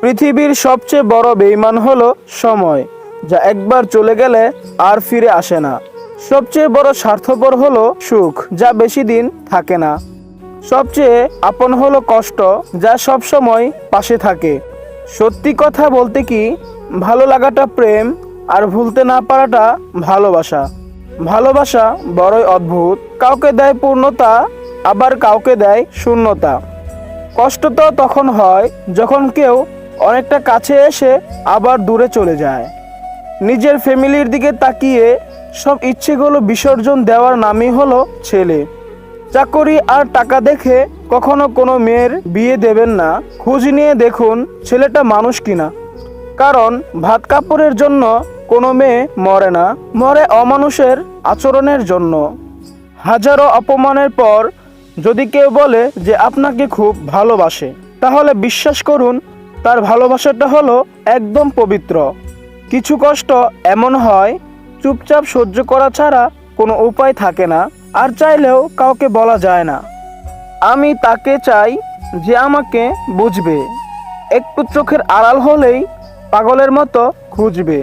পৃথিবীর সবচেয়ে বড় বেঈমান হলো সময়, যা একবার চলে গেলে আর ফিরে আসে না। সবচেয়ে বড় স্বার্থপর হলো সুখ, যা বেশি দিন থাকে না। সবচেয়ে আপন হলো কষ্ট, যা সব সময় পাশে থাকে। সত্যি কথা বলতে কি, ভালো লাগাটা প্রেম, আর ভুলতে না পারাটা ভালোবাসা। ভালোবাসা বড়ই অদ্ভুত, কাউকে দেয় পূর্ণতা, আবার কাউকে দেয় শূন্যতা। কষ্ট তো তখন হয় যখন কেউ অনেকটা কাছে এসে আবার দূরে চলে যায়। নিজের ফ্যামিলির দিকে তাকিয়ে সব ইচ্ছেগুলো বিসর্জন দেওয়ার নামই হলো ছেলে। চাকরি আর টাকা দেখে কখনো কোনো মেয়ের বিয়ে দেবেন না। খোঁজ নিয়ে দেখুন ছেলেটা মানুষ কিনা। কারণ ভাত কাপড়ের জন্য কোনো মেয়ে মরে না, মরে অমানুষের আচরণের জন্য। হাজারো অপমানের পর যদি কেউ বলে যে আপনাকে খুব ভালোবাসে, তাহলে বিশ্বাস করুন তার ভালোবাসাটা হলো একদম পবিত্র। কিছু কষ্ট এমন হয় চুপচাপ সহ্য করা ছাড়া কোনো উপায় থাকে না, আর চাইলেও কাউকে বলা যায় না। আমি তাকে চাই যে আমাকে বুঝবে, একটু চোখের আড়াল হলেই পাগলের মতো খুঁজবে।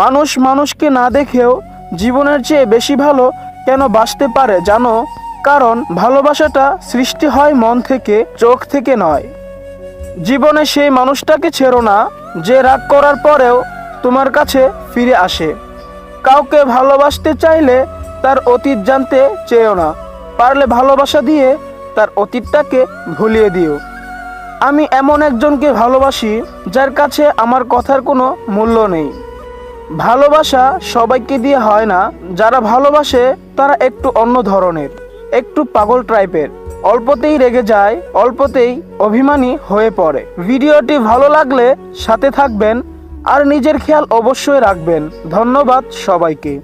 মানুষ মানুষকে না দেখেও জীবনের চেয়ে বেশি ভালো কেন বাসতে পারে জানো? কারণ ভালোবাসাটা সৃষ্টি হয় মন থেকে, চোখ থেকে নয়। জীবনে সেই মানুষটাকে ছেড়ো না যে রাগ করার পরেও তোমার কাছে ফিরে আসে। কাউকে ভালোবাসতে চাইলে তার অতীত জানতে চেয়েও না, পারলে ভালোবাসা দিয়ে তার অতীতটাকে ভুলিয়ে দিও। আমি এমন একজনকে ভালোবাসি যার কাছে আমার কথার কোনো মূল্য নেই। ভালোবাসা সবাইকে দিয়ে হয় না, যারা ভালোবাসে তারা একটু অন্য ধরনের, একটু পাগল টাইপের। অল্পতেই রেগে যায়, অল্পতেই অভিমানী হয়ে পড়ে। ভিডিওটি ভালো লাগলে সাথে থাকবেন আর নিজের খেয়াল অবশ্যই রাখবেন। ধন্যবাদ সবাইকে।